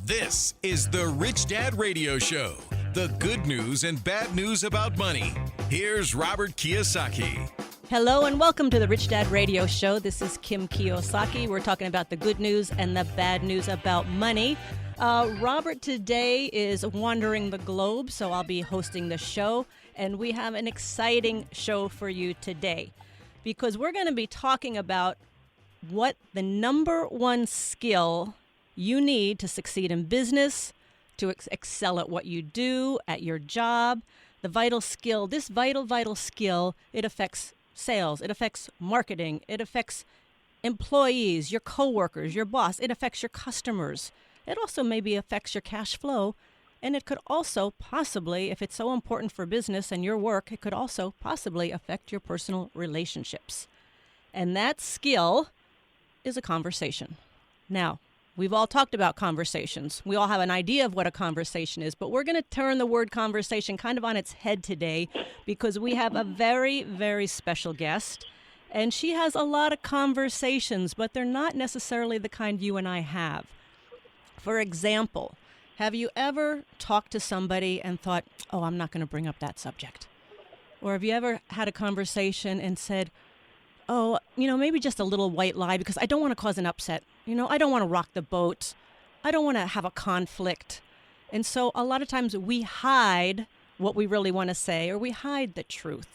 This is the Rich Dad Radio Show. The good news and bad news about money. Here's Robert Kiyosaki. Hello and welcome to the Rich Dad Radio Show. This is Kim Kiyosaki. We're talking about the good news and the bad news about money. Robert today is wandering the globe, so I'll be hosting the show. And we have an exciting show for you today because we're going to be talking about what the number one skill you need to succeed in business, to excel at what you do, at your job, the vital skill. This vital skill, it affects sales, it affects marketing, it affects employees, your coworkers, your boss, it affects your customers. It also maybe affects your cash flow, and it could also possibly, if it's so important for business and your work, it could also possibly affect your personal relationships. And that skill is a conversation. Now, we've all talked about conversations. We all have an idea of what a conversation is, but we're going to turn the word conversation kind of on its head today because we have a very, very special guest, and she has a lot of conversations, but they're not necessarily the kind you and I have. For example, have you ever talked to somebody and thought, oh, I'm not going to bring up that subject? Or have you ever had a conversation and said, oh, maybe just a little white lie because I don't want to cause an upset. I don't want to rock the boat. I don't want to have a conflict. And so a lot of times we hide what we really want to say, or we hide the truth.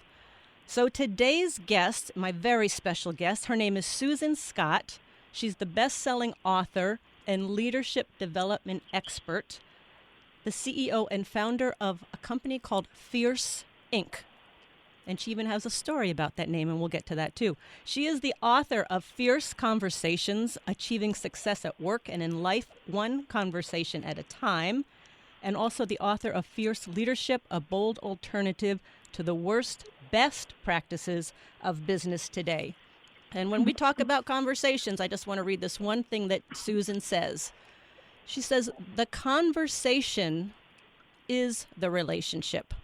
So today's guest, my very special guest, her name is Susan Scott. She's the best-selling author and leadership development expert, the CEO and founder of a company called Fierce Inc. And she even has a story about that name, and we'll get to that too. She is the author of Fierce Conversations, Achieving Success at Work and in Life, One Conversation at a Time, and also the author of Fierce Leadership, A Bold Alternative to the Worst, Best Practices of Business Today. And when we talk about conversations, I just want to read this one thing that Susan says. She says, the conversation is the relationship.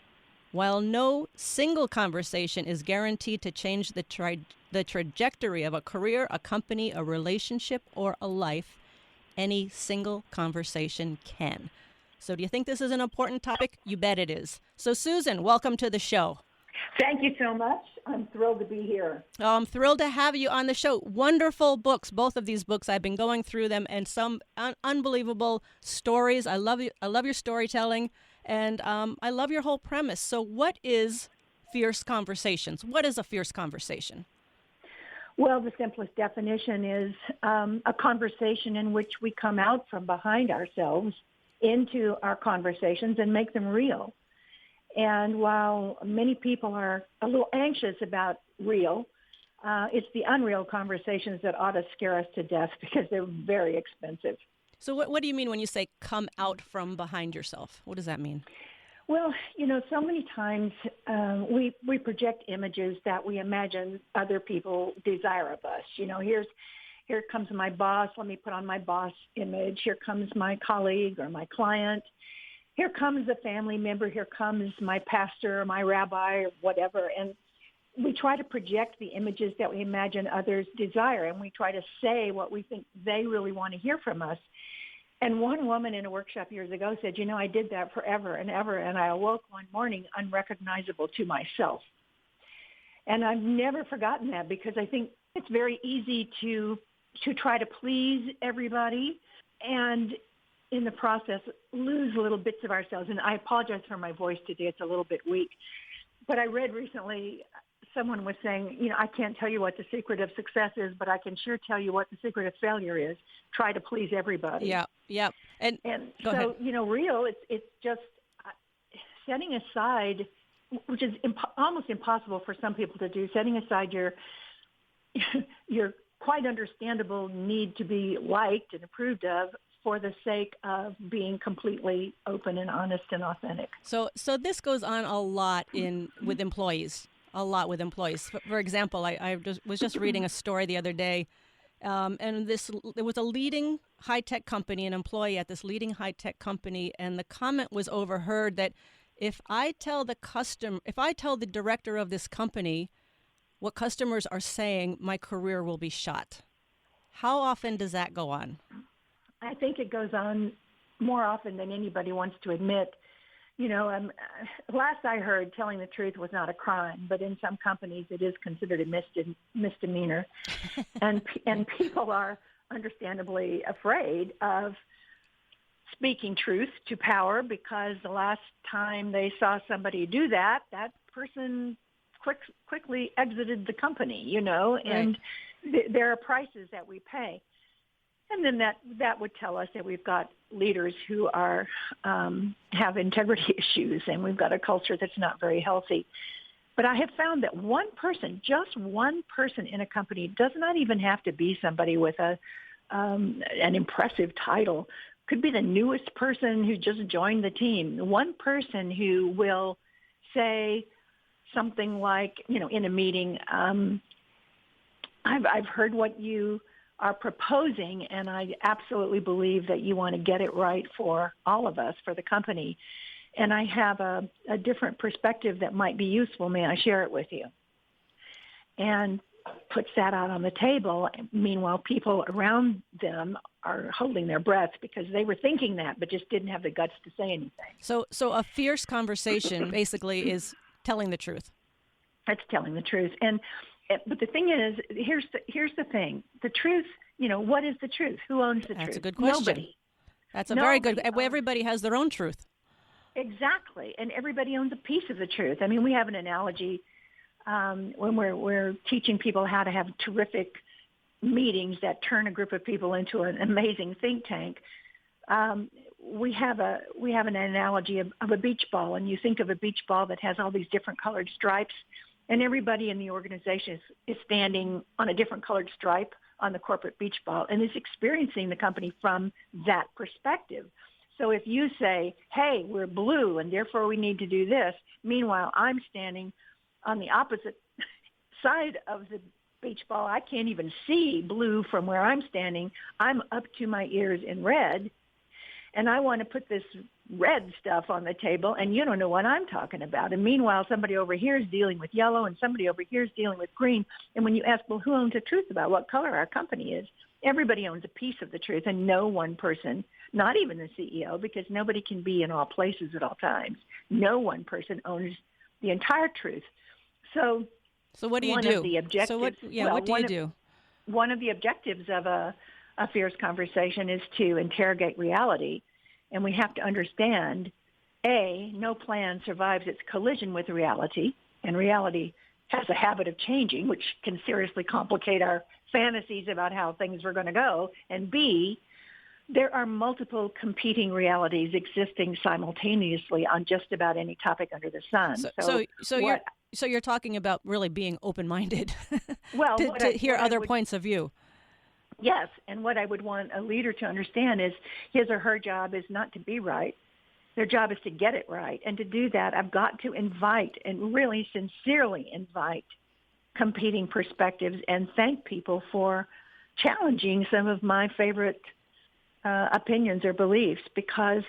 While no single conversation is guaranteed to change the trajectory of a career, a company, a relationship, or a life, any single conversation can. So do you think this is an important topic? You bet it is. So Susan, welcome to the show. Thank you so much. I'm thrilled to be here. Oh, I'm thrilled to have you on the show. Wonderful books, both of these books. I've been going through them, and some unbelievable stories. I love your storytelling. And I love your whole premise. So what is Fierce Conversations? What is a fierce conversation? Well, the simplest definition is a conversation in which we come out from behind ourselves into our conversations and make them real. And while many people are a little anxious about real, it's the unreal conversations that ought to scare us to death because they're very expensive. So what do you mean when you say come out from behind yourself? What does that mean? Well, so many times we project images that we imagine other people desire of us. Here comes my boss. Let me put on my boss image. Here comes my colleague or my client. Here comes a family member. Here comes my pastor or my rabbi or whatever. And we try to project the images that we imagine others desire, and we try to say what we think they really want to hear from us. And one woman in a workshop years ago said, I did that forever and ever, and I awoke one morning unrecognizable to myself. And I've never forgotten that because I think it's very easy to try to please everybody and in the process lose little bits of ourselves. And I apologize for my voice today. It's a little bit weak. But I read recently someone was saying, I can't tell you what the secret of success is, but I can sure tell you what the secret of failure is. Try to please everybody. Yeah. And so, ahead. Real, it's just setting aside, which is almost impossible for some people to do, setting aside your quite understandable need to be liked and approved of for the sake of being completely open and honest and authentic. So this goes on a lot with employees. A lot with employees. For example, I was just reading a story the other day, and there was a leading high-tech company, an employee at this leading high-tech company, and the comment was overheard that if I tell the director of this company what customers are saying, my career will be shot. How often does that go on? I think it goes on more often than anybody wants to admit, last I heard, telling the truth was not a crime, but in some companies it is considered a misdemeanor. and people are understandably afraid of speaking truth to power, because the last time they saw somebody do that, that person quickly exited the company, and there are prices that we pay. And then that would tell us that we've got leaders who have integrity issues, and we've got a culture that's not very healthy. But I have found that just one person in a company, does not even have to be somebody with an impressive title. Could be the newest person who just joined the team. One person who will say something like, in a meeting, I've heard what you are proposing, and I absolutely believe that you want to get it right for all of us, for the company. And I have a different perspective that might be useful. May I share it with you? And puts that out on the table. Meanwhile, people around them are holding their breath because they were thinking that, but just didn't have the guts to say anything. So a fierce conversation basically is telling the truth. That's telling the truth. But the thing is, here's the thing. The truth, what is the truth? Who owns the truth? That's a good question. Nobody. That's a very good. Everybody has their own truth. Exactly, and everybody owns a piece of the truth. I mean, we have an analogy when we're teaching people how to have terrific meetings that turn a group of people into an amazing think tank. We have an analogy of a beach ball, and you think of a beach ball that has all these different colored stripes, and everybody in the organization is standing on a different colored stripe on the corporate beach ball and is experiencing the company from that perspective. So if you say, hey, we're blue and therefore we need to do this, meanwhile, I'm standing on the opposite side of the beach ball. I can't even see blue from where I'm standing. I'm up to my ears in red, and I want to put this red stuff on the table, and you don't know what I'm talking about. And meanwhile, somebody over here is dealing with yellow, and somebody over here is dealing with green. And when you ask, well, who owns the truth about what color our company is? Everybody owns a piece of the truth, and no one person, not even the CEO, because nobody can be in all places at all times. No one person owns the entire truth. So what do you do? What do you do? One of the objectives of a fierce conversation is to interrogate reality. And we have to understand, A, no plan survives its collision with reality, and reality has a habit of changing, which can seriously complicate our fantasies about how things are going to go. And B, there are multiple competing realities existing simultaneously on just about any topic under the sun. So you're talking about really being open-minded well, to hear other points of view. Yes, and what I would want a leader to understand is his or her job is not to be right. Their job is to get it right. And to do that, I've got to invite and really sincerely invite competing perspectives and thank people for challenging some of my favorite opinions or beliefs, because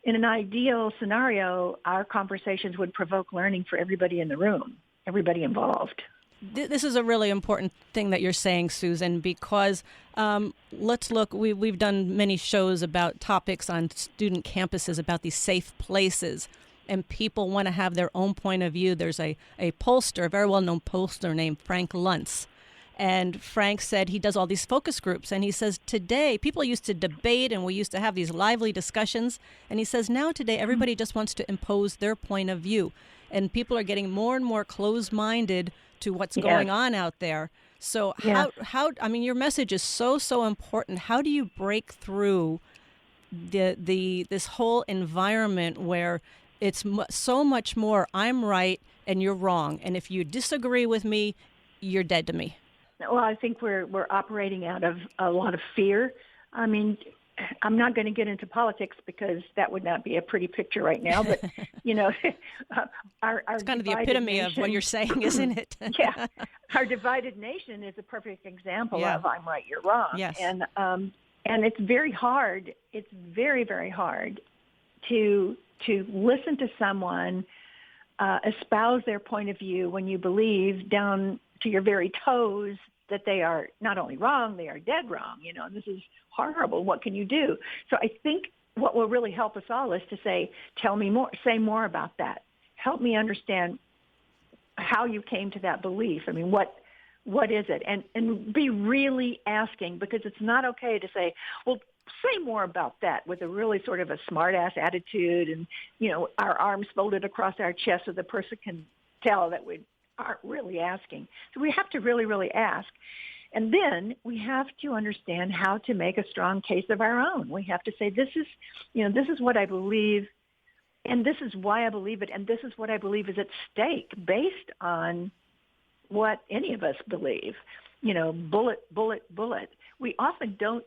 in an ideal scenario, our conversations would provoke learning for everybody in the room, everybody involved. This is a really important thing that you're saying, Susan, because let's look, we've done many shows about topics on student campuses about these safe places, and people want to have their own point of view. There's a pollster, a very well-known pollster named Frank Luntz, and Frank said he does all these focus groups, and he says today people used to debate and we used to have these lively discussions, and he says now today everybody just wants to impose their point of view, and people are getting more and more closed-minded to what's going on out there. So how I mean, your message is so important. How do you break through this whole environment where it's so much more I'm right and you're wrong, and if you disagree with me, you're dead to me? Well, I think we're operating out of a lot of fear. I mean, I'm not going to get into politics because that would not be a pretty picture right now. But, our it's kind of the epitome of what you're saying, isn't it? Yeah. Our divided nation is a perfect example of I'm right, you're wrong. Yes. And it's very hard. It's very, very hard to listen to someone espouse their point of view when you believe down to your very toes that they are not only wrong, they are dead wrong. This is horrible. What can you do? So I think what what will really help us all is to say, tell me more, say more about that. Help me understand how you came to that belief. I mean, what is it? And be really asking, because it's not okay to say, well, say more about that with a really sort of a smart-ass attitude and, our arms folded across our chest so the person can tell that we aren't really asking. So we have to really, really ask. And then we have to understand how to make a strong case of our own. We have to say, this is what I believe, and this is why I believe it, and this is what I believe is at stake based on what any of us believe. Bullet, bullet, bullet. We often don't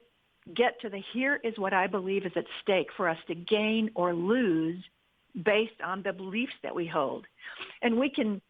get to the here is what I believe is at stake for us to gain or lose based on the beliefs that we hold. And we can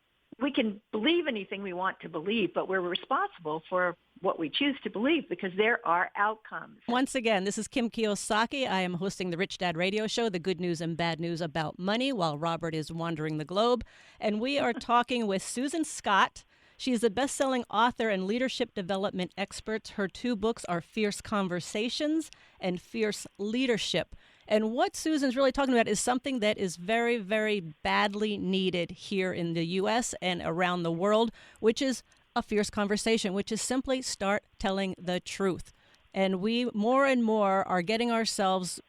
believe anything we want to believe, but we're responsible for what we choose to believe because there are outcomes. Once again, this is Kim Kiyosaki. I am hosting the Rich Dad Radio Show, the good news and bad news about money, while Robert is wandering the globe. And we are talking with Susan Scott. She is a best-selling author and leadership development expert. Her 2 books are Fierce Conversations and Fierce Leadership. And what Susan's really talking about is something that is very, very badly needed here in the U.S. and around the world, which is a fierce conversation, which is simply start telling the truth. And we more and more are getting ourselves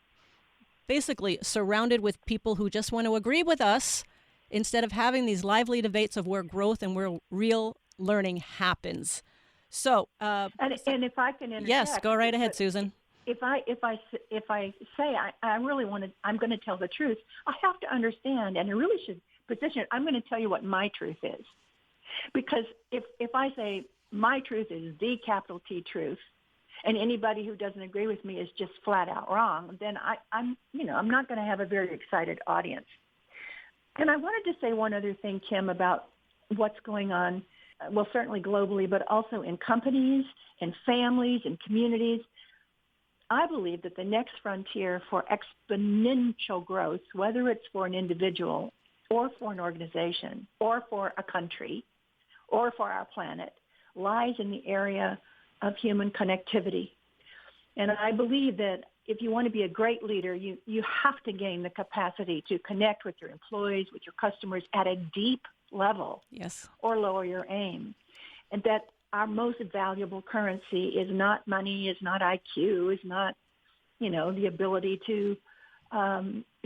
basically surrounded with people who just want to agree with us instead of having these lively debates of where growth and where real learning happens. So, and if I can interject, yes, go right ahead, Susan. If I say I really want to, I'm going to tell the truth, I have to understand, and I really should position it. I'm going to tell you what my truth is, because if I say my truth is the capital T truth, and anybody who doesn't agree with me is just flat out wrong, then I'm not going to have a very excited audience. And I wanted to say one other thing, Kim, about what's going on, well, certainly globally, but also in companies and families and communities. I believe that the next frontier for exponential growth, whether it's for an individual or for an organization or for a country or for our planet, lies in the area of human connectivity. And I believe that if you want to be a great leader, you have to gain the capacity to connect with your employees, with your customers at a deep level. Yes. Or lower your aim. And that our most valuable currency is not money, is not IQ, is not, the ability to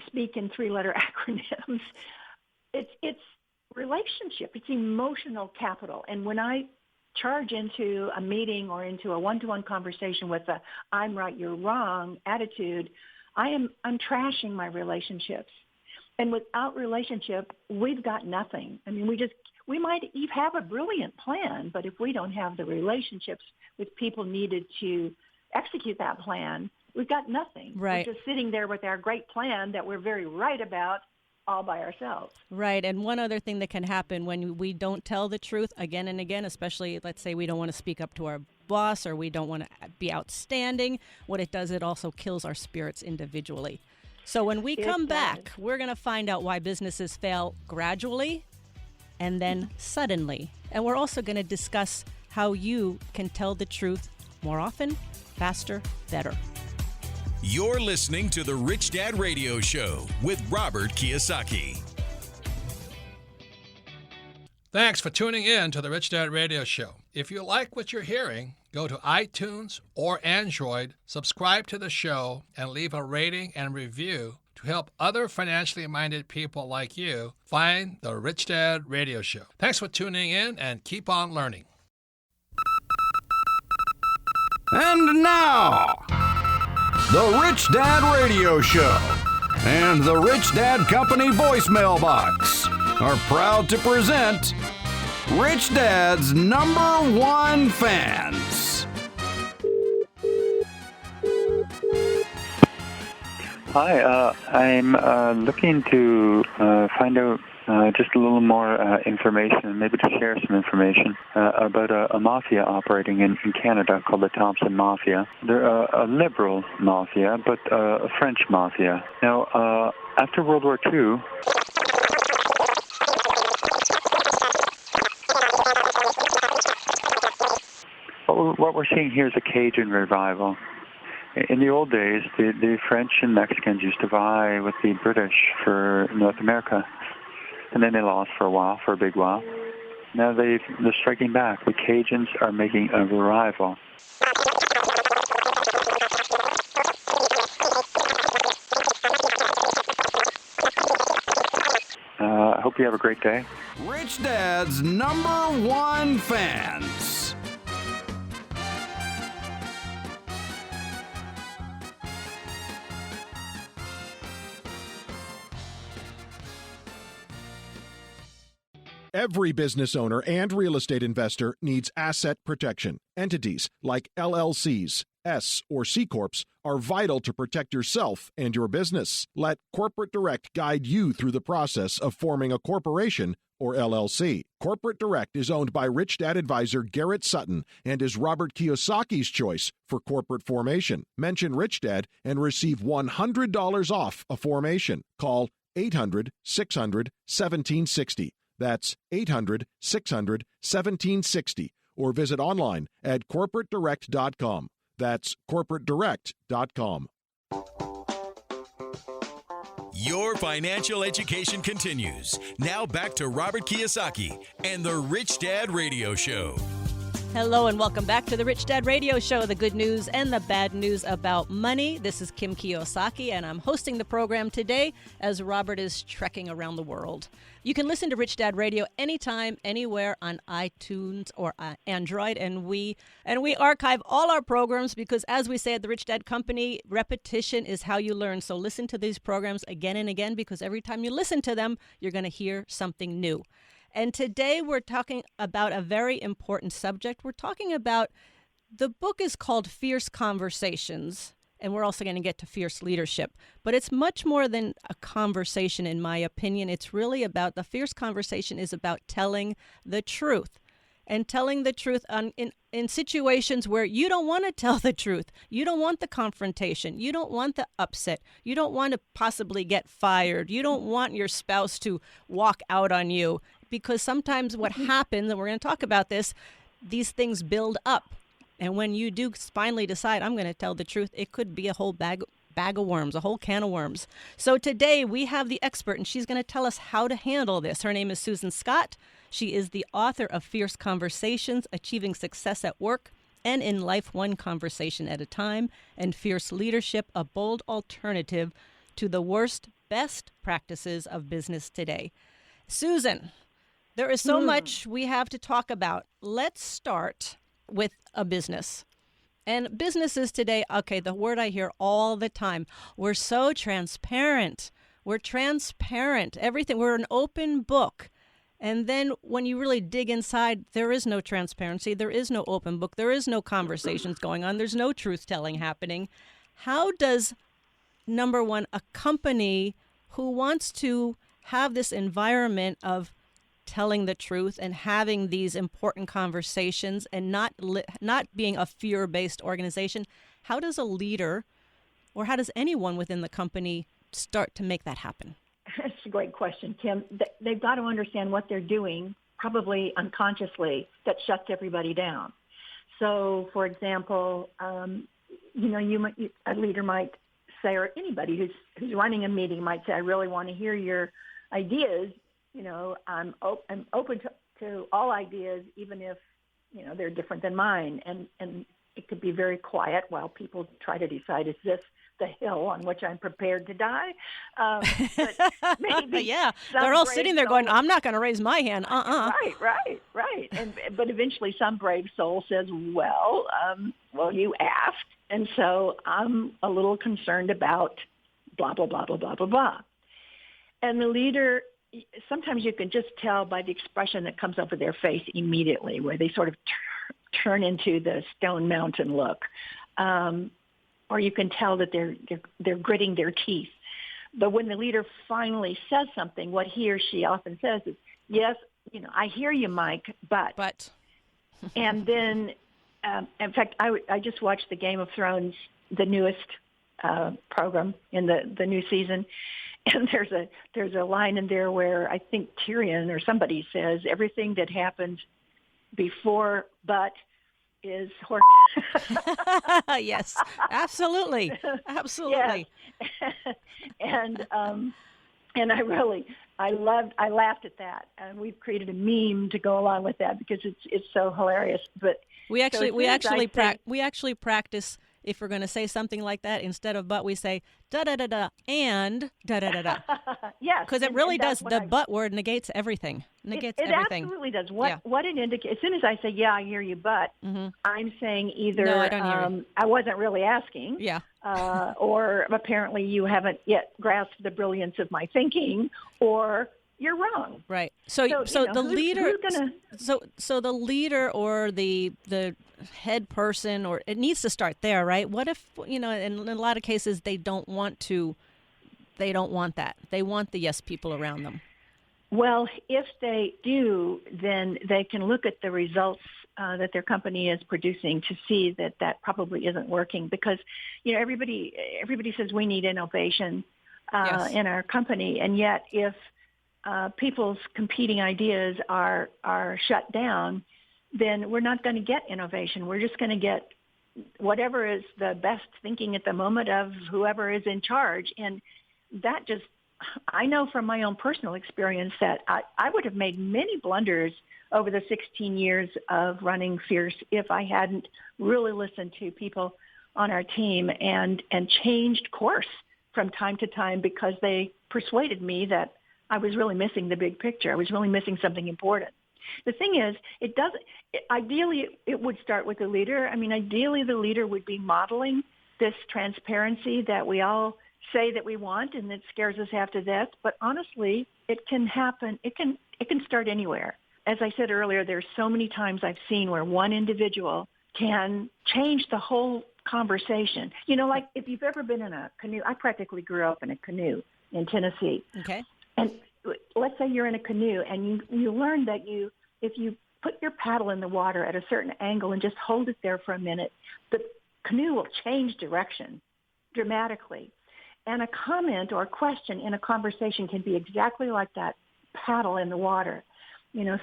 speak in 3-letter acronyms. It's relationship. It's emotional capital. And when I charge into a meeting or into a one-to-one conversation with a I'm right, you're wrong attitude, I'm trashing my relationships. And without relationship, we've got nothing. I mean, we might have a brilliant plan, but if we don't have the relationships with people needed to execute that plan, we've got nothing. Right. We're just sitting there with our great plan that we're very right about all by ourselves. Right. And one other thing that can happen when we don't tell the truth again and again, especially let's say we don't want to speak up to our boss or we don't want to be outstanding, what it does, it also kills our spirits individually. So when we come back, we're going to find out why businesses fail gradually and then suddenly. And we're also going to discuss how you can tell the truth more often, faster, better. You're listening to the Rich Dad Radio Show with Robert Kiyosaki. Thanks for tuning in to the Rich Dad Radio Show. If you like what you're hearing, go to iTunes or Android, subscribe to the show, and leave a rating and review to help other financially minded people like you find the Rich Dad Radio Show. Thanks for tuning in and keep on learning. And now, the Rich Dad Radio Show and the Rich Dad Company voicemail box are proud to present Rich Dad's #1 fans. Hi, I'm looking to find out just a little more information, maybe to share some information about a mafia operating in Canada called the Thompson Mafia. They're a liberal mafia, but a French mafia. Now, after World War II, what we're seeing here is a Cajun revival. In the old days, the French and Mexicans used to vie with the British for North America, and then they lost for a big while. Now they're striking back. The Cajuns are making a revival. I hope you have a great day. Rich Dad's #1 fans. Every business owner and real estate investor needs asset protection. Entities like LLCs, S or C Corps are vital to protect yourself and your business. Let Corporate Direct guide you through the process of forming a corporation or LLC. Corporate Direct is owned by Rich Dad advisor Garrett Sutton and is Robert Kiyosaki's choice for corporate formation. Mention Rich Dad and receive $100 off a formation. Call 800-600-1760. That's 800-600-1760. Or visit online at corporatedirect.com. That's corporatedirect.com. Your financial education continues. Now back to Robert Kiyosaki and the Rich Dad Radio Show. Hello and welcome back to the Rich Dad Radio Show, the good news and the bad news about money. This is Kim Kiyosaki, and I'm hosting the program today as Robert is trekking around the world. You can listen to Rich Dad Radio anytime, anywhere on iTunes or Android, and we archive all our programs because, as we say at the Rich Dad Company, repetition is how you learn. So listen to these programs again and again because every time you listen to them, you're going to hear something new. And today we're talking about a very important subject. We're talking about, the book is called Fierce Conversations, and we're also going to get to fierce leadership. But it's much more than a conversation, in my opinion. It's really about, the fierce conversation is about telling the truth. And telling the truth in situations where you don't want to tell the truth. You don't want the confrontation. You don't want the upset. You don't want to possibly get fired. You don't want your spouse to walk out on you. Because sometimes what happens, and we're going to talk about this, these things build up. And when you do finally decide, I'm going to tell the truth, it could be a whole bag of worms, a whole can of worms. So today we have the expert, and she's going to tell us how to handle this. Her name is Susan Scott. She is the author of Fierce Conversations, Achieving Success at Work and in Life, One Conversation at a Time, and Fierce Leadership, a bold alternative to the worst, best practices of business today. Susan, there is so much we have to talk about. Let's start with a business. And businesses today, okay, the word I hear all the time, we're so transparent. We're transparent. Everything, we're an open book. And then when you really dig inside, there is no transparency. There is no open book. There is no conversations going on. There's no truth-telling happening. How does, number one, a company who wants to have this environment of telling the truth and having these important conversations and not being a fear-based organization, how does a leader or how does anyone within the company start to make that happen? That's a great question, Kim. They've got to understand what they're doing, probably unconsciously, that shuts everybody down. So, for example, a leader might say, or anybody who's running a meeting might say, I really want to hear your ideas. I'm open to all ideas, even if, they're different than mine. And it could be very quiet while people try to decide, is this the hill on which I'm prepared to die? But maybe yeah, they're all sitting there going, I'm not going to raise my hand. Right. But eventually some brave soul says, well, you asked. And so I'm a little concerned about blah, blah, blah, blah, blah, blah, blah. And the leader, sometimes you can just tell by the expression that comes over their face immediately, where they sort of turn into the Stone Mountain look. Or you can tell that they're gritting their teeth. But when the leader finally says something, what he or she often says is, yes, I hear you, Mike, but. And then, in fact, I just watched the Game of Thrones, the newest program in the new season. And there's a line in there where I think Tyrion or somebody says, everything that happens before but is horse. Yes, absolutely. Absolutely. Yes. And I laughed at that. And we've created a meme to go along with that because it's so hilarious. But we actually practice. If we're going to say something like that, instead of but, we say da-da-da-da and da-da-da-da. Yes. Because it really does. The but word negates everything. Negates everything. It absolutely does. What it indicates, as soon as I say, yeah, I hear you, but, I'm saying either no, I don't hear you. I wasn't really asking, yeah, or apparently you haven't yet grasped the brilliance of my thinking, or you're wrong. Right. So the leader, so the leader or the head person, or it needs to start there, right? What if, in a lot of cases they don't want that. They want the yes people around them. Well, if they do, then they can look at the results that their company is producing to see that probably isn't working, because everybody says we need innovation in our company, and yet if people's competing ideas are shut down, then we're not going to get innovation. We're just going to get whatever is the best thinking at the moment of whoever is in charge. And that just, I know from my own personal experience that I would have made many blunders over the 16 years of running Fierce if I hadn't really listened to people on our team and changed course from time to time, because they persuaded me that I was really missing the big picture. I was really missing something important. The thing is, ideally, it would start with the leader. I mean, ideally, the leader would be modeling this transparency that we all say that we want, and that scares us half to death. But honestly, it can happen. It can start anywhere. As I said earlier, there's so many times I've seen where one individual can change the whole conversation. Like if you've ever been in a canoe, I practically grew up in a canoe in Tennessee. Okay. And let's say you're in a canoe and you learn that if you put your paddle in the water at a certain angle and just hold it there for a minute, the canoe will change direction dramatically. And a comment or a question in a conversation can be exactly like that paddle in the water,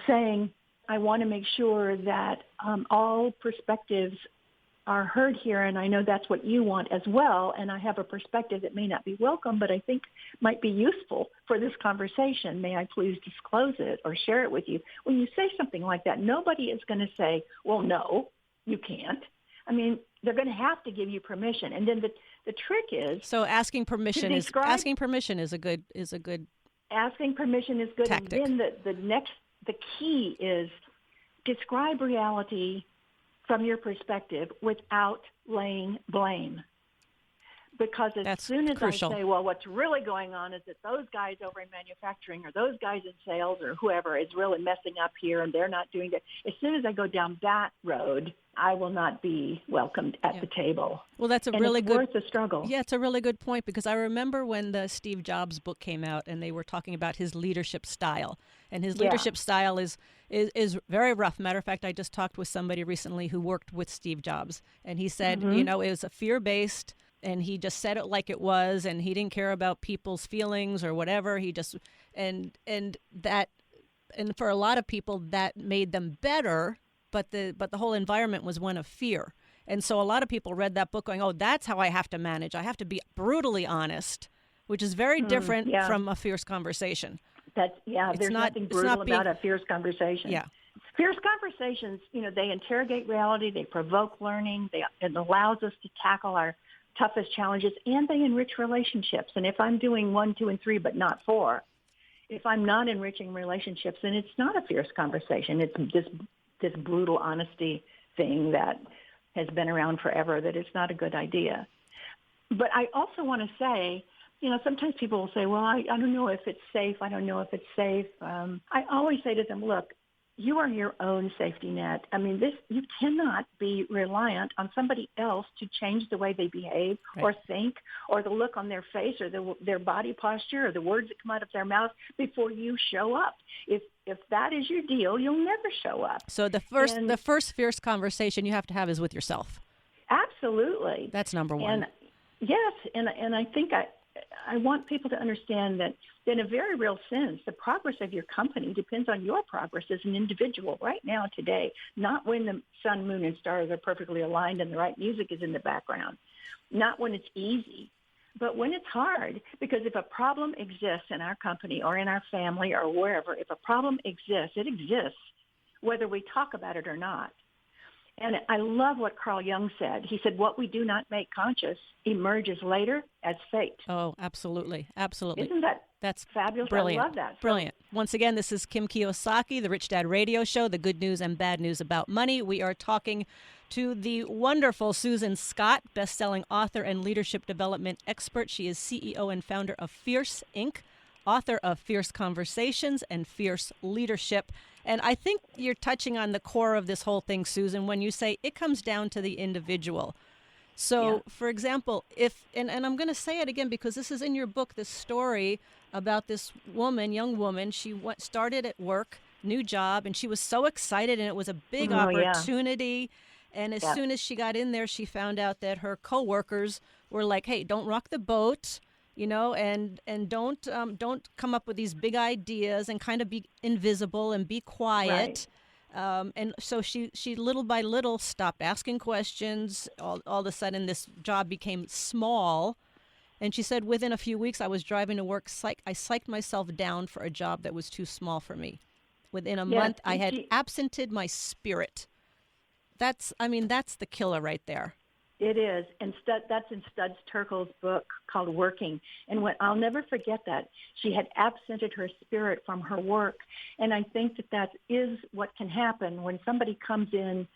saying, I want to make sure that all perspectives are heard here, and I know that's what you want as well, and I have a perspective that may not be welcome, but I think might be useful for this conversation. May I please disclose it or share it with you? When you say something like that, nobody is going to say, well, no, you can't. I mean, they're going to have to give you permission. And then the trick is, so asking permission is a good asking permission is good tactic. And then the key is describe reality from your perspective without laying blame. Because as soon as crucial. I say, well, what's really going on is that those guys over in manufacturing or those guys in sales or whoever is really messing up here and they're not doing that, as soon as I go down that road, I will not be welcomed at the table. Well, that's worth the struggle. Yeah, it's a really good point, because I remember when the Steve Jobs book came out and they were talking about his leadership style. And his leadership style is very rough. Matter of fact, I just talked with somebody recently who worked with Steve Jobs, and he said, it was a fear-based, and he just said it like it was, and he didn't care about people's feelings or whatever. He just and for a lot of people that made them better, but the whole environment was one of fear. And so a lot of people read that book going, oh, that's how I have to manage. I have to be brutally honest, which is very different from a fierce conversation. There's nothing brutal about a fierce conversation. Yeah. Fierce conversations, they interrogate reality, they provoke learning, it allows us to tackle our toughest challenges, and they enrich relationships. And if I'm doing 1, 2, and 3, but not 4, if I'm not enriching relationships, then it's not a fierce conversation. It's this brutal honesty thing that has been around forever, that it's not a good idea. But I also want to say, sometimes people will say, well, I don't know if it's safe. I don't know if it's safe. I always say to them, look, you are your own safety net. I mean, you cannot be reliant on somebody else to change the way they behave or think, or the look on their face, or their body posture, or the words that come out of their mouth before you show up. If that is your deal, you'll never show up. So the first fierce conversation you have to have is with yourself. Absolutely. That's number one. And yes, and I think I want people to understand that in a very real sense, the progress of your company depends on your progress as an individual right now, today, not when the sun, moon, and stars are perfectly aligned and the right music is in the background, not when it's easy, but when it's hard. Because if a problem exists in our company or in our family or wherever, if a problem exists, it exists, whether we talk about it or not. And I love what Carl Jung said. He said, what we do not make conscious emerges later as fate. Oh, absolutely. Absolutely. Isn't that's fabulous? Brilliant. I love that. Brilliant. Once again, this is Kim Kiyosaki, the Rich Dad Radio Show, the good news and bad news about money. We are talking to the wonderful Susan Scott, best-selling author and leadership development expert. She is CEO and founder of Fierce Inc., author of Fierce Conversations and Fierce Leadership. And I think you're touching on the core of this whole thing, Susan, when you say it comes down to the individual. So, for example, and I'm going to say it again because this is in your book, this story about this woman, young woman. She started at work, new job, and she was so excited, and it was a big opportunity. And as soon as she got in there, she found out that her coworkers were like, hey, don't rock the boat. And don't come up with these big ideas and kind of be invisible and be quiet. Right. And so she little by little stopped asking questions. All of a sudden, this job became small. And she said, within a few weeks, I was driving to work. I psyched myself down for a job that was too small for me. Within a month, I had absented my spirit. That's the killer right there. It is, and that's in Studs Terkel's book called Working. And I'll never forget that. She had absented her spirit from her work. And I think that is what can happen when somebody comes in,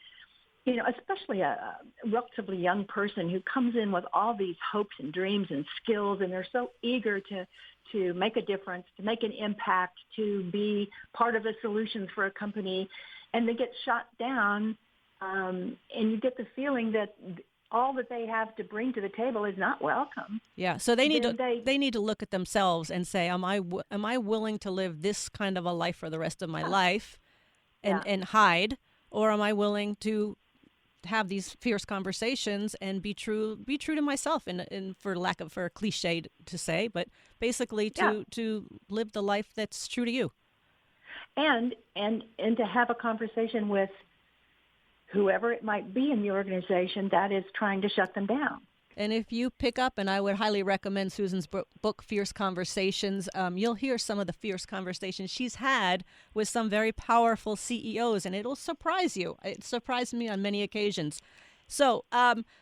especially a relatively young person who comes in with all these hopes and dreams and skills, and they're so eager to make a difference, to make an impact, to be part of the solutions for a company, and they get shot down, and you get the feeling that all that they have to bring to the table is not welcome. Yeah, so they need to look at themselves and say, am I willing to live this kind of a life for the rest of my life and hide, or am I willing to have these fierce conversations and be true to myself, and for a cliche to say, but basically to live the life that's true to you. And to have a conversation with whoever it might be in the organization that is trying to shut them down. And if you pick up, and I would highly recommend Susan's book, Fierce Conversations, you'll hear some of the fierce conversations she's had with some very powerful CEOs, and it'll surprise you. It surprised me on many occasions. So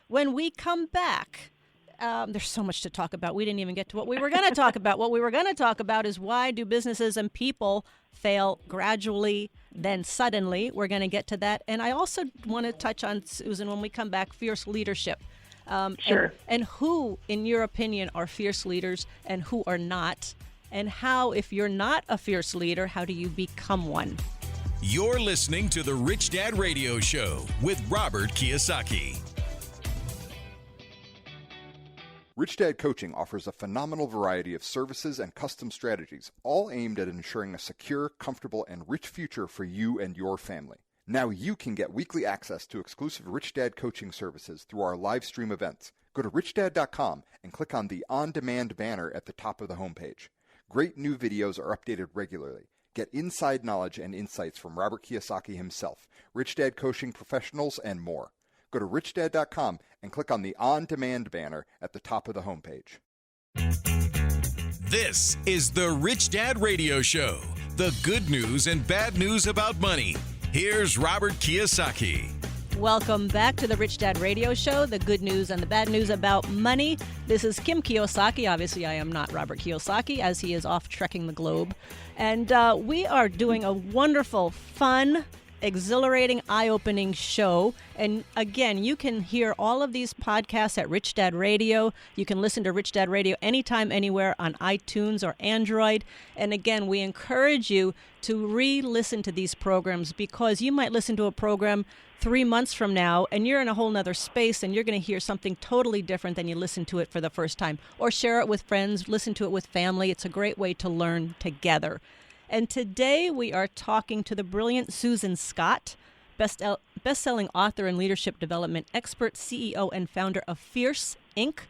when we come back, there's so much to talk about. We didn't even get to what we were going to talk about. What we were going to talk about is why do businesses and people fail gradually, then suddenly. We're going to get to that. And I also want to touch on, Susan, when we come back, fierce leadership. Sure. And who, in your opinion, are fierce leaders and who are not? And how, if you're not a fierce leader, how do you become one? You're listening to the Rich Dad Radio Show with Robert Kiyosaki. Rich Dad Coaching offers a phenomenal variety of services and custom strategies, all aimed at ensuring a secure, comfortable, and rich future for you and your family. Now you can get weekly access to exclusive Rich Dad coaching services through our live stream events. Go to richdad.com and click on the on-demand banner at the top of the homepage. Great new videos are updated regularly. Get inside knowledge and insights from Robert Kiyosaki himself, Rich Dad coaching professionals, and more. Go to richdad.com and click on the on-demand banner at the top of the homepage. This is the Rich Dad Radio Show, the good news and bad news about money. Here's Robert Kiyosaki. Welcome back to the Rich Dad Radio Show, the good news and the bad news about money. This is Kim Kiyosaki. Obviously, I am not Robert Kiyosaki, as he is off trekking the globe. And we are doing a wonderful, fun, exhilarating, eye-opening show. And again, you can hear all of these podcasts at Rich Dad Radio. You can listen to Rich Dad Radio anytime, anywhere on iTunes or Android. And again, we encourage you to re-listen to these programs, because you might listen to a program 3 months from now and you're in a whole nother space and you're going to hear something totally different than you listened to it for the first time. Or share it with friends, listen to it with family. It's a great way to learn together. And today we are talking to the brilliant Susan Scott, best-selling author and leadership development expert, CEO and founder of Fierce Inc.,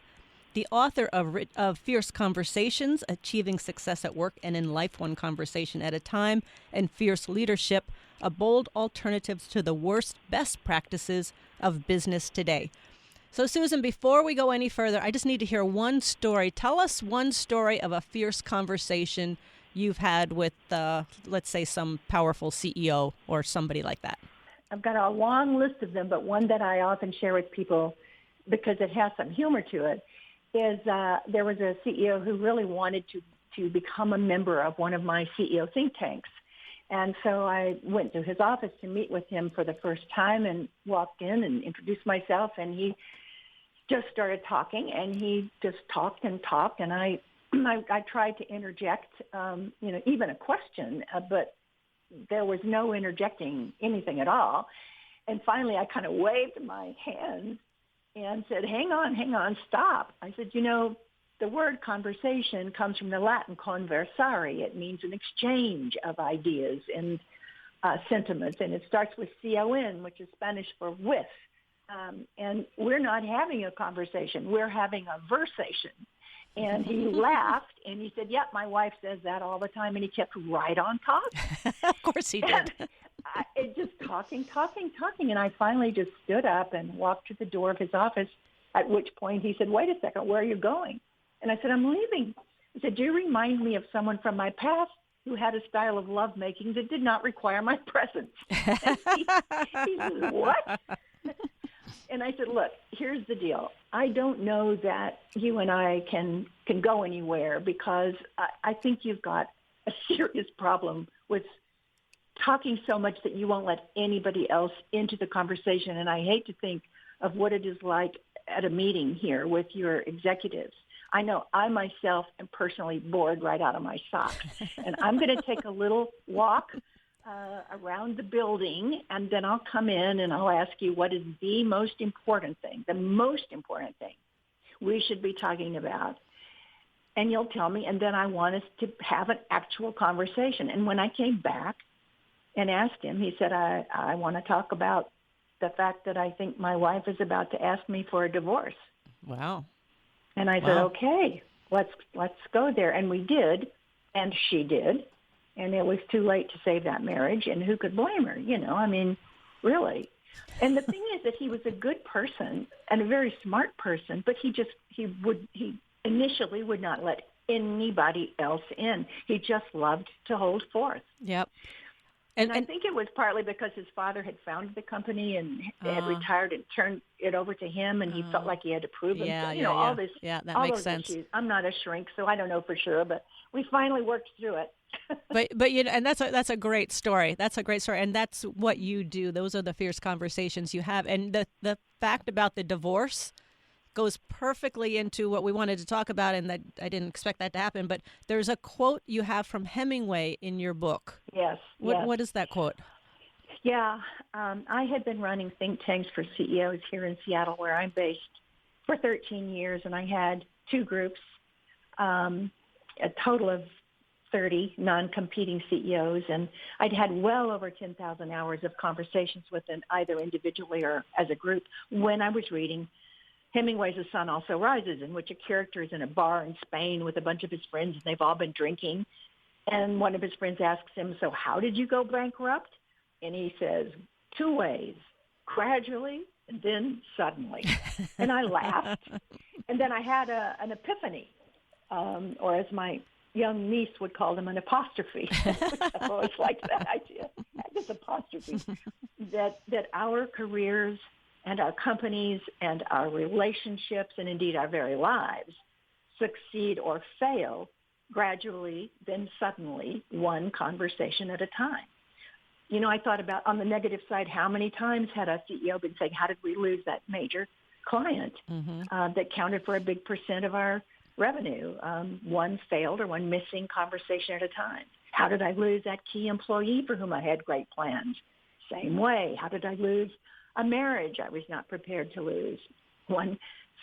the author of Fierce Conversations, Achieving Success at Work and in Life, One Conversation at a Time, and Fierce Leadership, A Bold Alternative to the Worst Best Practices of Business Today. So, Susan, before we go any further, I just need to hear one story. Tell us one story of a fierce conversation you've had with, let's say, some powerful CEO or somebody like that. I've got a long list of them, but one that I often share with people because it has some humor to it is there was a CEO who really wanted to become a member of one of my CEO think tanks. And so I went to his office to meet with him for the first time and walked in and introduced myself, and he just started talking, and he just talked, and I tried to interject, even a question, but there was no interjecting anything at all. And finally, I kind of waved my hands and said, hang on, stop. I said, the word conversation comes from the Latin conversare. It means an exchange of ideas and sentiments, and it starts with con, which is Spanish for with. And we're not having a conversation. We're having a versation. And he laughed, and he said, yep, my wife says that all the time, and he kept right on talking. Of course he did. It just talking, and I finally just stood up and walked to the door of his office, at which point he said, wait a second, where are you going? And I said, I'm leaving. He said, do you remind me of someone from my past who had a style of lovemaking that did not require my presence? He said, what? And I said, look, here's the deal. I don't know that you and I can go anywhere because I think you've got a serious problem with talking so much that you won't let anybody else into the conversation. And I hate to think of what it is like at a meeting here with your executives. I know I myself am personally bored right out of my socks. And I'm going to take a little walk around the building, and then I'll come in and I'll ask you what is the most important thing we should be talking about. And you'll tell me, and then I want us to have an actual conversation. And when I came back and asked him, he said, I want to talk about the fact that I think my wife is about to ask me for a divorce. Wow. And I said, okay, let's go there. And we did, and she did. And it was too late to save that marriage, and who could blame her? Really. And the thing is that he was a good person and a very smart person, but he initially would not let anybody else in. He just loved to hold forth. Yep. And I think it was partly because his father had founded the company and had retired and turned it over to him, and he felt like he had to prove himself. All this. Yeah, that all makes those sense. Issues. I'm not a shrink, so I don't know for sure, but we finally worked through it. but and that's a great story. That's a great story, and that's what you do. Those are the fierce conversations you have, and the fact about the divorce goes perfectly into what we wanted to talk about, and that I didn't expect that to happen. But there's a quote you have from Hemingway in your book. Yes. What is that quote? Yeah, I had been running think tanks for CEOs here in Seattle, where I'm based, for 13 years, and I had two groups, a total of 30 non-competing CEOs, and I'd had well over 10,000 hours of conversations with them, either individually or as a group, when I was reading Hemingway's The Sun Also Rises, in which a character is in a bar in Spain with a bunch of his friends, and they've all been drinking. And one of his friends asks him, so how did you go bankrupt? And he says, 2 ways, gradually, and then suddenly. And I laughed. And then I had an epiphany, or as my young niece would call them, an apostrophe. I've always liked that idea, this apostrophe, that our careers and our companies and our relationships and indeed our very lives succeed or fail gradually, then suddenly, one conversation at a time. I thought about, on the negative side, how many times had a CEO been saying, how did we lose that major client that counted for a big percent of our revenue? One failed or one missing conversation at a time. How did I lose that key employee for whom I had great plans? Same way. How did I lose a marriage I was not prepared to lose? One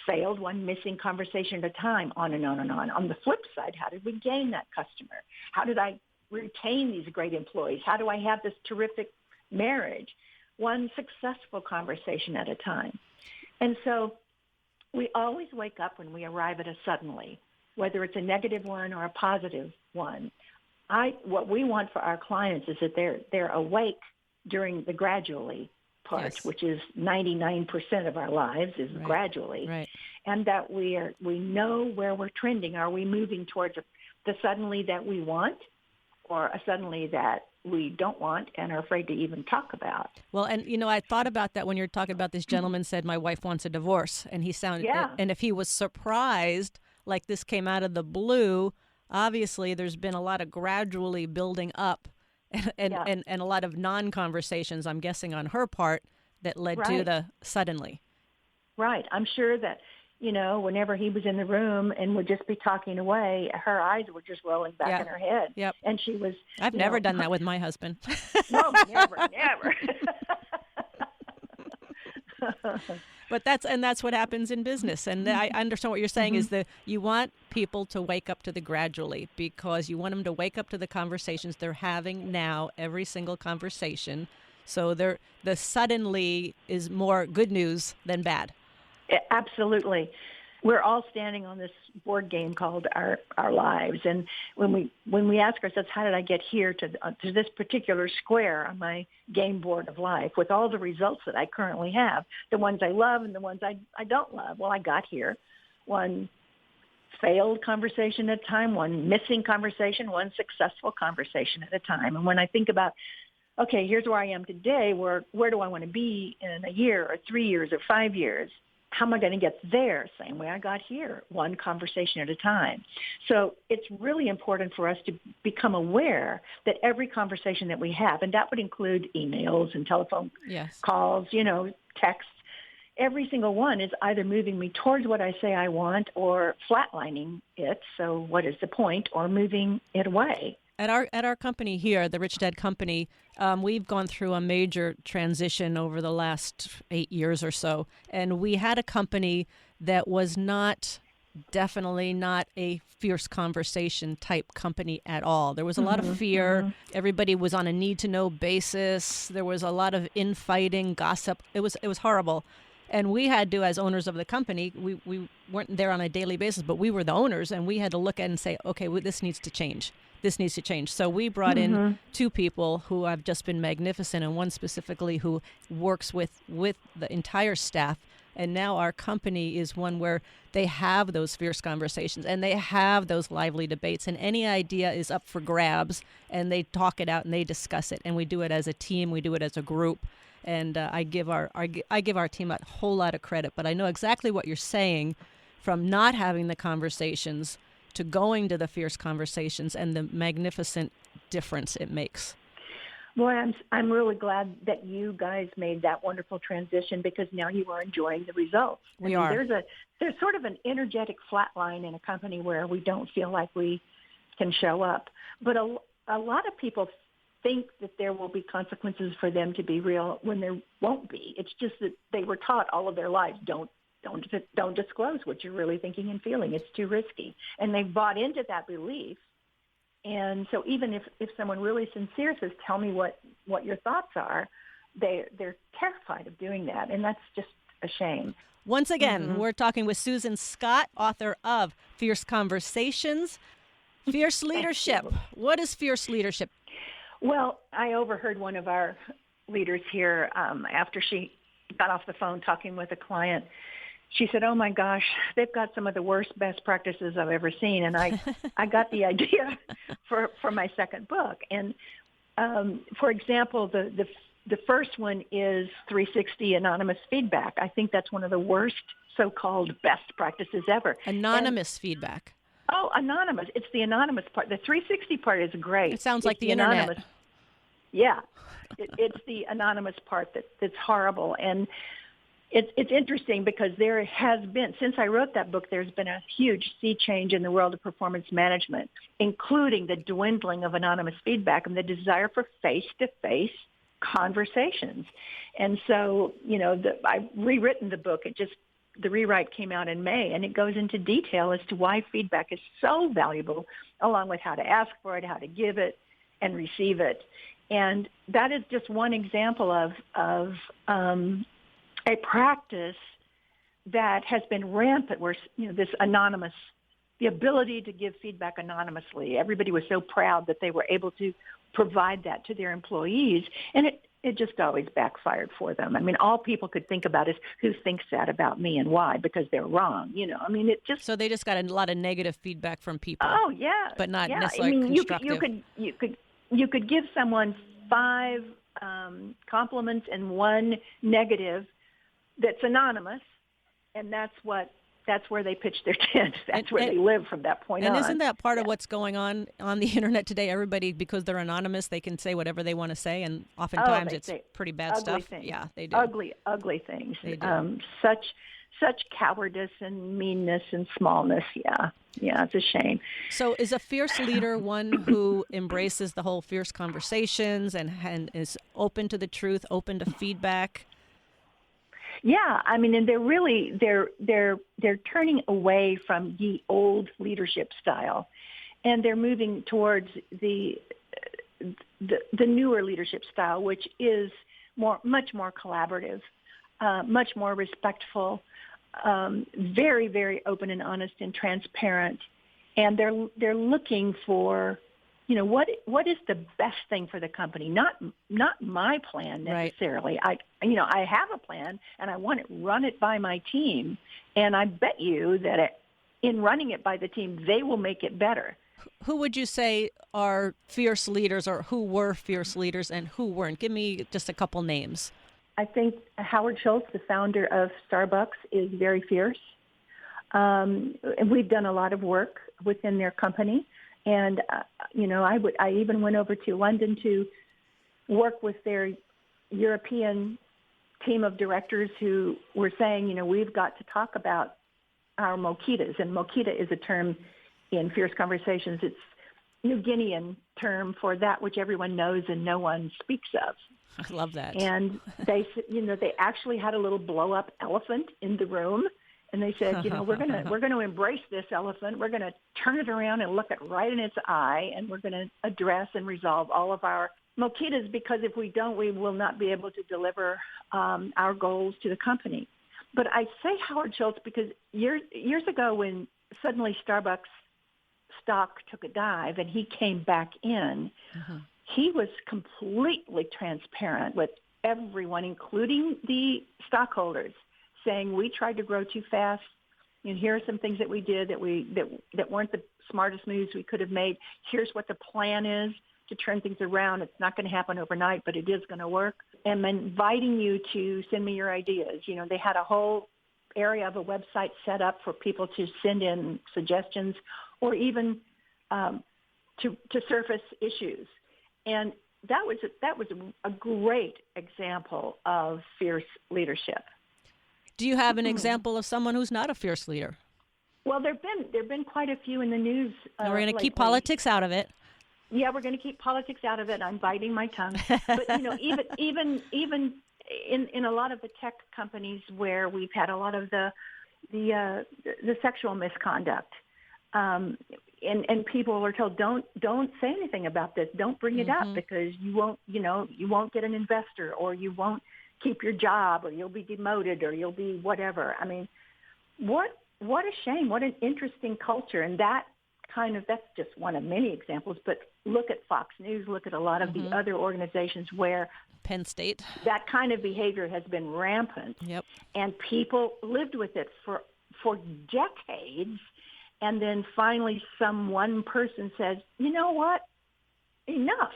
failed, one missing conversation at a time, on and on and on. On the flip side, how did we gain that customer? How did I retain these great employees? How do I have this terrific marriage? One successful conversation at a time. And so We always wake up when we arrive at a suddenly, whether it's a negative one or a positive one. What we want for our clients is that they're awake during the gradually part, Yes. which is 99% of our lives is Right. gradually, Right. and that we know where we're trending. Are we moving towards the suddenly that we want, or a suddenly that we don't want and are afraid to even talk about? Well, and I thought about that when you're talking about this gentleman said, my wife wants a divorce. And he sounded, Yeah. and if he was surprised, like this came out of the blue, obviously there's been a lot of gradually building up and a lot of non-conversations, I'm guessing, on her part that led to Right. the suddenly. Right. I'm sure that, whenever he was in the room and would just be talking away, her eyes were just rolling back Yeah. in her head. Yep. And she was... I've never done that with my husband. No, never. But that's what happens in business. And I understand what you're saying is that you want people to wake up to the gradually, because you want them to wake up to the conversations they're having now, every single conversation. So the suddenly is more good news than bad. Absolutely. We're all standing on this board game called our lives, and when we ask ourselves, how did I get here to this particular square on my game board of life with all the results that I currently have, the ones I love and the ones I don't love? Well, I got here one failed conversation at a time, one missing conversation, one successful conversation at a time. And when I think about, okay, here's where I am today, where do I want to be in a year or 3 years or 5 years? How am I going to get there? Same way I got here, one conversation at a time. So it's really important for us to become aware that every conversation that we have, and that would include emails and telephone Yes. calls, texts, every single one is either moving me towards what I say I want or flatlining it. So what is the point? Or moving it away. At our company here, the Rich Dad Company, we've gone through a major transition over the last 8 years or so, and we had a company that was definitely not a fierce conversation type company at all. There was a lot of fear. Everybody was on a need-to-know basis. There was a lot of infighting, gossip. It was horrible. And we had to, as owners of the company, we weren't there on a daily basis, but we were the owners, and we had to look at it and say, okay, this needs to change. This needs to change. So we brought in 2 people who have just been magnificent, and one specifically who works with the entire staff. And now our company is one where they have those fierce conversations and they have those lively debates, and any idea is up for grabs, and they talk it out and they discuss it. And we do it as a team. We do it as a group. And I give our team a whole lot of credit. But I know exactly what you're saying, from not having the conversations to going to the fierce conversations, and the magnificent difference it makes. Boy, I'm really glad that you guys made that wonderful transition, because now you are enjoying the results. We are. There's sort of an energetic flat line in a company where we don't feel like we can show up. But a lot of people think that there will be consequences for them to be real when there won't be. It's just that they were taught all of their lives, don't disclose what you're really thinking and feeling. It's too risky. And they've bought into that belief. And so even if someone really sincere says, tell me what your thoughts are, they're terrified of doing that. And that's just a shame. Once again, we're talking with Susan Scott, author of Fierce Conversations. Fierce leadership. What is fierce leadership? Well, I overheard one of our leaders here after she got off the phone talking with a client. She said, oh, my gosh, they've got some of the worst best practices I've ever seen. And I got the idea for my second book. And, for example, the first one is 360 anonymous feedback. I think that's one of the worst so-called best practices ever. Anonymous feedback. Oh, anonymous. It's the anonymous part. The 360 part is great. It sounds like the internet. Anonymous. Yeah. It's the anonymous part that's horrible. And it's interesting because there has been, since I wrote that book, there's been a huge sea change in the world of performance management, including the dwindling of anonymous feedback and the desire for face-to-face conversations. And so, I've rewritten the book. The rewrite came out in May, and it goes into detail as to why feedback is so valuable, along with how to ask for it, how to give it, and receive it. And that is just one example of a practice that has been rampant, where, this anonymous, the ability to give feedback anonymously. Everybody was so proud that they were able to provide that to their employees, and it just always backfired for them. I mean, all people could think about is who thinks that about me and why, because they're wrong. I mean, it just. So they just got a lot of negative feedback from people. Oh yeah, but not yeah. necessarily constructive. You could give someone 5 compliments and 1 negative that's anonymous, and that's where they pitch their tent. That's where they live from that point on. And isn't that part of what's going on the internet today? Everybody, because they're anonymous, they can say whatever they want to say, and oftentimes it's pretty bad stuff. Things. Yeah, they do. Ugly things. They do. Such cowardice and meanness and smallness. Yeah, it's a shame. So is a fierce leader one who embraces the whole fierce conversations and is open to the truth, open to feedback? Yeah, I mean, and they're turning away from the old leadership style, and they're moving towards the newer leadership style, which is much more collaborative, much more respectful, very, very open and honest and transparent, and they're looking for, what is the best thing for the company? Not my plan necessarily. Right. I have a plan, and I want to run it by my team, and I bet you that in running it by the team, they will make it better. Who would you say are fierce leaders, or who were fierce leaders and who weren't? Give me just a couple names. I think Howard Schultz, the founder of Starbucks, is very fierce. And we've done a lot of work within their company. And, I even went over to London to work with their European team of directors who were saying, we've got to talk about our mokitas. And mokita is a term in Fierce Conversations. It's New Guinean term for that which everyone knows and no one speaks of. I love that. And they actually had a little blow-up elephant in the room. And they said, we're going to embrace this elephant. We're going to turn it around and look it right in its eye, and we're going to address and resolve all of our mokitas, because if we don't, we will not be able to deliver our goals to the company. But I say Howard Schultz because years ago, when suddenly Starbucks stock took a dive and he came back in, he was completely transparent with everyone, including the stockholders, saying we tried to grow too fast, and here are some things that we did that weren't the smartest moves we could have made. Here's what the plan is to turn things around. It's not going to happen overnight, but it is going to work. And I'm inviting you to send me your ideas. They had a whole area of a website set up for people to send in suggestions or even to surface issues. And that was a great example of fierce leadership. Do you have an example of someone who's not a fierce leader? Well, there've been quite a few in the news. We're going to keep politics out of it. Yeah, we're going to keep politics out of it. I'm biting my tongue. But even in a lot of the tech companies where we've had a lot of the sexual misconduct, and people are told don't say anything about this. Don't bring it up because you won't get an investor, or you won't keep your job, or you'll be demoted, or you'll be whatever. I mean, what a shame. What an interesting culture. And that's just one of many examples, but look at Fox News, look at a lot of the other organizations where Penn State, that kind of behavior has been rampant. Yep. And people lived with it for decades. And then finally one person says, you know what, enough.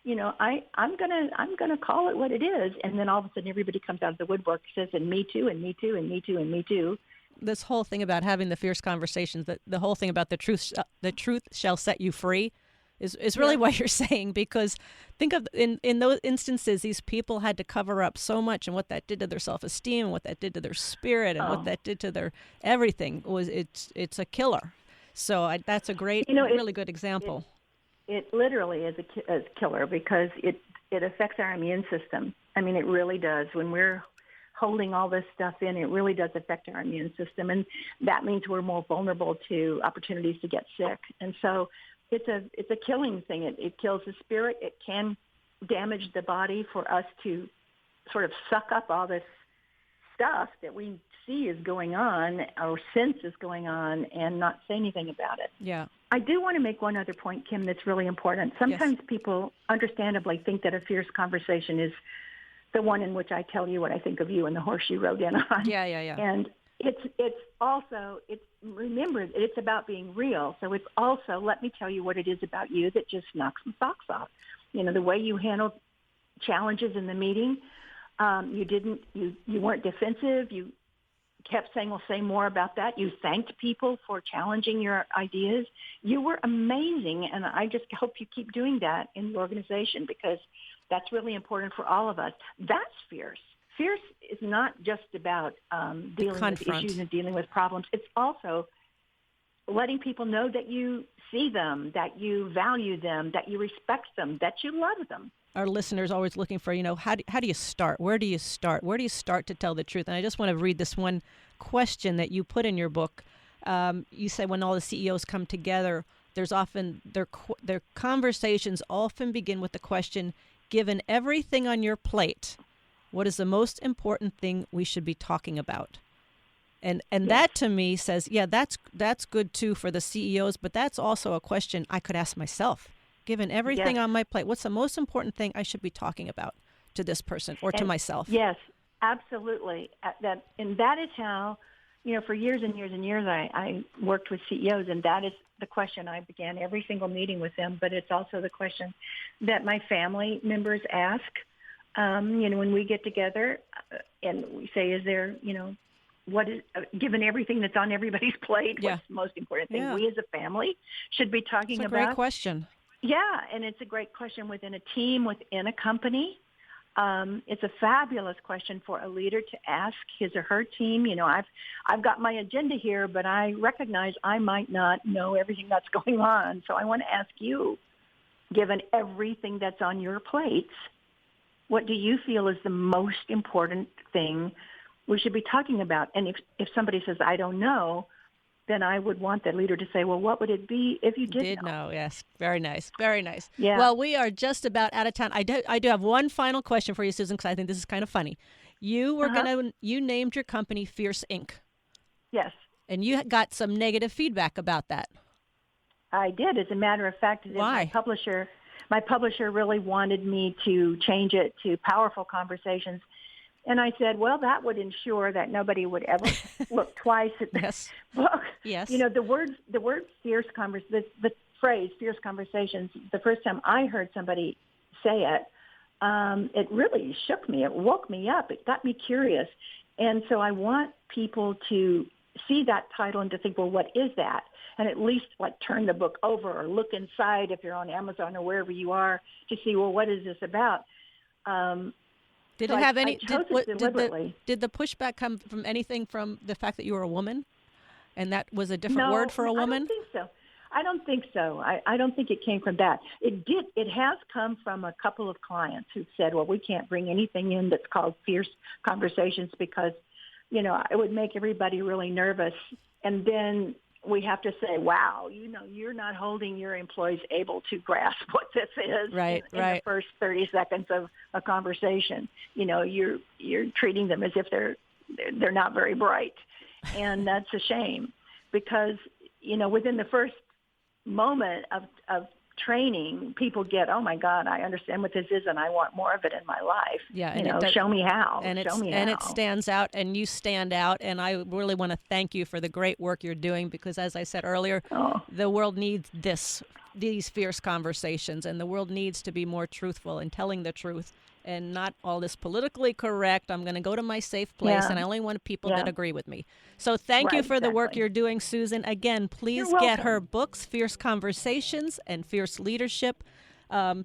I'm gonna call it what it is, and then all of a sudden everybody comes out of the woodwork and says, and me too, and me too, and me too, and me too. This whole thing about having the fierce conversations, the whole thing about the truth shall set you free, is really what you're saying. Because think of in those instances, these people had to cover up so much, and what that did to their self-esteem, and what that did to their spirit, and what that did to their everything it's a killer. So that's a great, really good example. It literally is a killer because it affects our immune system. I mean, it really does. When we're holding all this stuff in, it really does affect our immune system. And that means we're more vulnerable to opportunities to get sick. And so it's a killing thing. It kills the spirit. It can damage the body for us to sort of suck up all this stuff that we see is going on or sense is going on and not say anything about it. Yeah. I do want to make one other point, Kim, that's really important. Sometimes people understandably think that a fierce conversation is the one in which I tell you what I think of you and the horse you rode in on. Yeah. And it's also, remember, it's about being real. So it's also, let me tell you what it is about you that just knocks some socks off. The way you handled challenges in the meeting, you weren't defensive. You kept saying, well, say more about that. You thanked people for challenging your ideas. You were amazing, and I just hope you keep doing that in the organization because that's really important for all of us. That's fierce. Fierce is not just about dealing with issues and dealing with problems. It's also letting people know that you see them, that you value them, that you respect them, that you love them. Our listeners are always looking for, how do you start? Where do you start? Where do you start to tell the truth? And I just want to read this one question that you put in your book. You say when all the CEOs come together, there's often their conversations often begin with the question, given everything on your plate, what is the most important thing we should be talking about? And that to me says, that's good too for the CEOs, but that's also a question I could ask myself. Given everything on my plate, what's the most important thing I should be talking about to this person or to myself? Yes, absolutely. And that is how, for years and years and years, I worked with CEOs, and that is the question I began every single meeting with them. But it's also the question that my family members ask. When we get together and we say, is there, what is, given everything that's on everybody's plate, what's the most important thing we as a family should be talking about? It's a great question. Yeah, and it's a great question within a team, within a company. It's a fabulous question for a leader to ask his or her team. I've got my agenda here, but I recognize I might not know everything that's going on. So I want to ask you, given everything that's on your plates, what do you feel is the most important thing we should be talking about? And if somebody says, I don't know, then I would want that leader to say, well, what would it be if you did know? Yes. Very nice. Very nice. Yeah. Well, we are just about out of time. I do have one final question for you, Susan, because I think this is kind of funny. You were you named your company Fierce Inc. Yes. And you got some negative feedback about that. I did. As a matter of fact, why? My publisher really wanted me to change it to Powerful Conversations. And I said, well, that would ensure that nobody would ever look twice at this book. Yes. The word fierce the phrase fierce conversations, the first time I heard somebody say it, it really shook me. It woke me up. It got me curious. And so I want people to see that title and to think, well, what is that? And at least turn the book over or look inside if you're on Amazon or wherever you are to see, well, what is this about? Did so it have I chose it deliberately. Did the pushback come from anything from the fact that you were a woman? And that was a different word for a woman? I don't think so. I don't think it came from that. It has come from a couple of clients who said, well, we can't bring anything in that's called fierce conversations because, it would make everybody really nervous. And then we have to say, wow, you're not holding your employees able to grasp what this is in the first 30 seconds of a conversation. You're treating them as if they're not very bright. And that's a shame because, within the first moment of training, people get, oh my God, I understand what this is and I want more of it in my life. Yeah, show me how. And it stands out, and you stand out. And I really want to thank you for the great work you're doing because, as I said earlier, the world needs these fierce conversations, and the world needs to be more truthful and telling the truth and not all this politically correct. I'm going to go to my safe place, and I only want people that agree with me. So thank you for the work you're doing, Susan. Again, please get her books, Fierce Conversations and Fierce Leadership.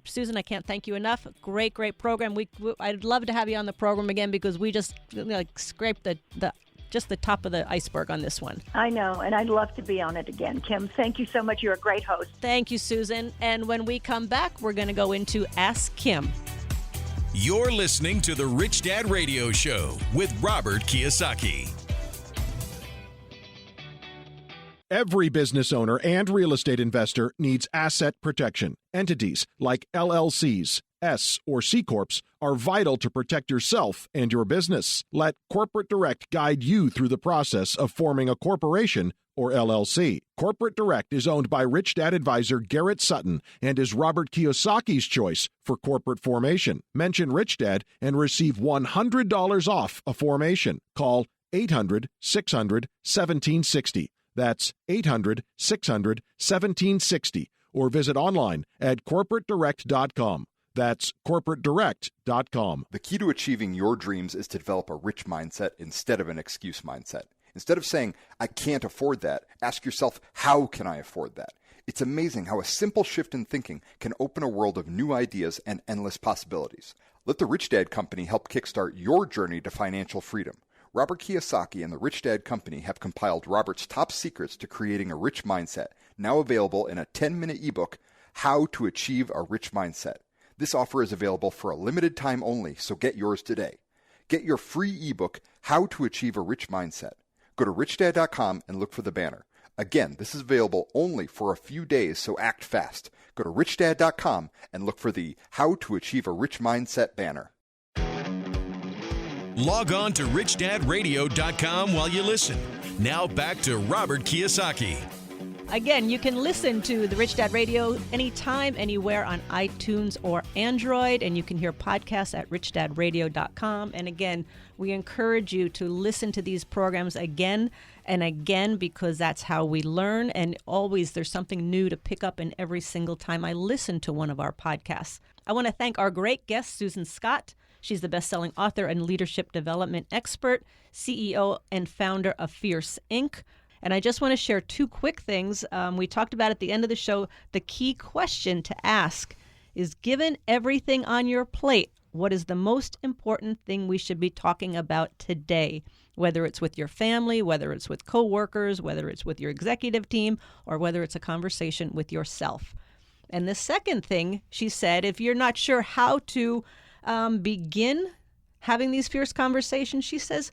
Susan, I can't thank you enough. Great program. I'd love to have you on the program again because we just scraped the top of the iceberg on this one. I know, and I'd love to be on it again. Kim, thank you so much. You're a great host. Thank you, Susan. And when we come back, we're going to go into Ask Kim. You're listening to the Rich Dad Radio Show with Robert Kiyosaki. Every business owner and real estate investor needs asset protection. Entities like LLCs, S or C Corps are vital to protect yourself and your business. Let Corporate Direct guide you through the process of forming a corporation or LLC. Corporate Direct is owned by Rich Dad advisor Garrett Sutton and is Robert Kiyosaki's choice for corporate formation. Mention Rich Dad and receive $100 off a formation. Call 800-600-1760. That's 800-600-1760. Or visit online at corporatedirect.com. That's corporatedirect.com. The key to achieving your dreams is to develop a rich mindset instead of an excuse mindset. Instead of saying, I can't afford that, ask yourself, how can I afford that? It's amazing how a simple shift in thinking can open a world of new ideas and endless possibilities. Let the Rich Dad Company help kickstart your journey to financial freedom. Robert Kiyosaki and the Rich Dad Company have compiled Robert's top secrets to creating a rich mindset, now available in a 10-minute ebook, How to Achieve a Rich Mindset. This offer is available for a limited time only, so get yours today. Get your free ebook, How to Achieve a Rich Mindset. Go to richdad.com and look for the banner. Again, this is available only for a few days, so act fast. Go to richdad.com and look for the How to Achieve a Rich Mindset banner. Log on to richdadradio.com while you listen. Now back to Robert Kiyosaki. Again, you can listen to the Rich Dad Radio anytime, anywhere on iTunes or Android, and you can hear podcasts at richdadradio.com. And again, we encourage you to listen to these programs again and again, because that's how we learn. And always there's something new to pick up in every single time I listen to one of our podcasts. I want to thank our great guest, Susan Scott. She's the best-selling author and leadership development expert, CEO and founder of Fierce Inc. And I just want to share two quick things. We talked about at the end of the show, the key question to ask is, given everything on your plate, what is the most important thing we should be talking about today? Whether it's with your family, whether it's with coworkers, whether it's with your executive team, or whether it's a conversation with yourself. And the second thing she said, if you're not sure how to begin having these fierce conversations, she says,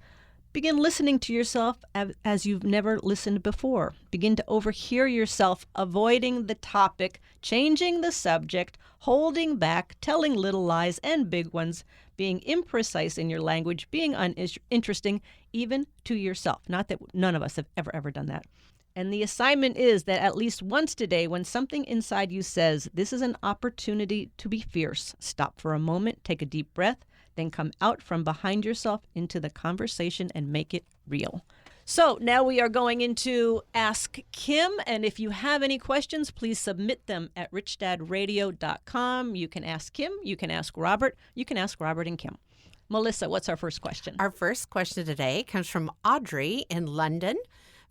begin listening to yourself as you've never listened before. Begin to overhear yourself, avoiding the topic, changing the subject, holding back, telling little lies and big ones, being imprecise in your language, being uninteresting, even to yourself. Not that none of us have ever done that. And the assignment is that at least once today, when something inside you says, this is an opportunity to be fierce, stop for a moment, take a deep breath, then come out from behind yourself into the conversation and make it real. So now we are going into Ask Kim. And if you have any questions, please submit them at richdadradio.com. You can ask Kim, you can ask Robert, you can ask Robert and Kim. Melissa, what's our first question? Our first question today comes from Audrey in London.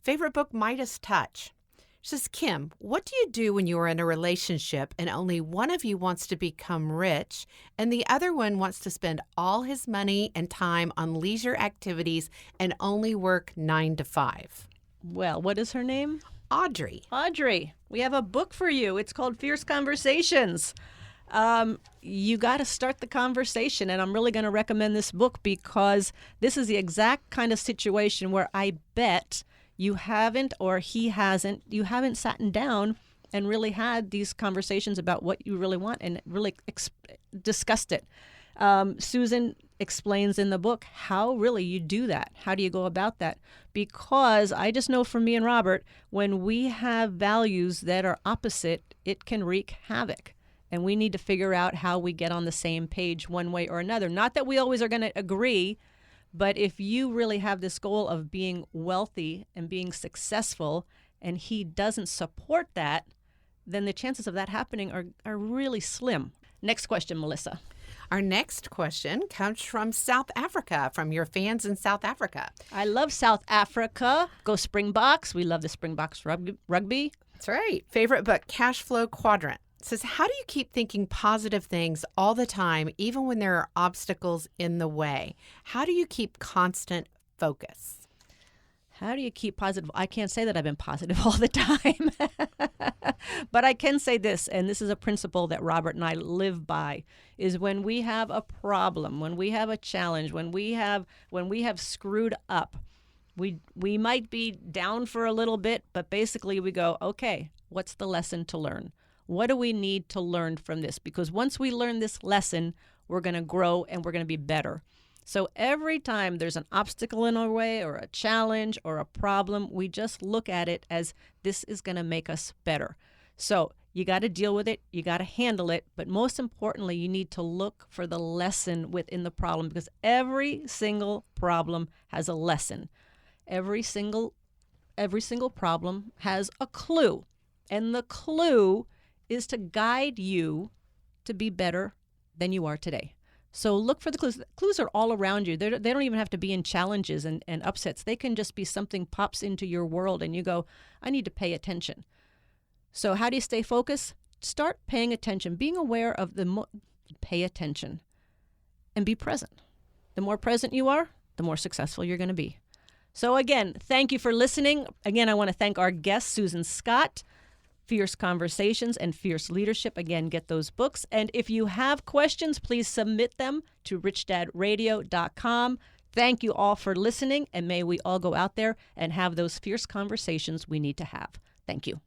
Favorite book, Midas Touch. She says, Kim, what do you do when you are in a relationship and only one of you wants to become rich and the other one wants to spend all his money and time on leisure activities and only work 9 to 5? Well, what is her name? Audrey. Audrey, we have a book for you. It's called Fierce Conversations. You got to start the conversation, and I'm really going to recommend this book because this is the exact kind of situation where I bet you haven't, or he hasn't, you haven't sat down and really had these conversations about what you really want and really discussed it. Susan explains in the book how really you do that. How do you go about that? Because I just know from me and Robert, when we have values that are opposite, it can wreak havoc. And we need to figure out how we get on the same page one way or another. Not that we always are going to agree, but if you really have this goal of being wealthy and being successful and he doesn't support that, then the chances of that happening are really slim. Next question, Melissa. Our next question comes from South Africa, from your fans in South Africa. I love South Africa. Go Springboks. We love the Springboks rugby. That's right. Favorite book, Cash Flow Quadrant. Says, how do you keep thinking positive things all the time, even when there are obstacles in the way? How do you keep constant focus? How do you keep positive? I can't say that I've been positive all the time, but I can say this, and this is a principle that Robert and I live by, is when we have a problem, when we have a challenge, when we have screwed up, We might be down for a little bit, but basically we go, okay, what's the lesson to learn? What do we need to learn from this? Because once we learn this lesson, we're going to grow and we're going to be better. So every time there's an obstacle in our way or a challenge or a problem, we just look at it as this is going to make us better. So you got to deal with it. You got to handle it. But most importantly, you need to look for the lesson within the problem, because every single problem has a lesson. Every single problem has a clue. And the clue is to guide you to be better than you are today. So look for the clues. The clues are all around you. They don't even have to be in challenges and upsets. They can just be something pops into your world and you go, I need to pay attention. So how do you stay focused? Start paying attention, being aware of pay attention and be present. The more present you are, the more successful you're going to be. So again, thank you for listening. Again, I want to thank our guest, Susan Scott, Fierce Conversations and Fierce Leadership. Again, get those books. And if you have questions, please submit them to richdadradio.com. Thank you all for listening, and may we all go out there and have those fierce conversations we need to have. Thank you.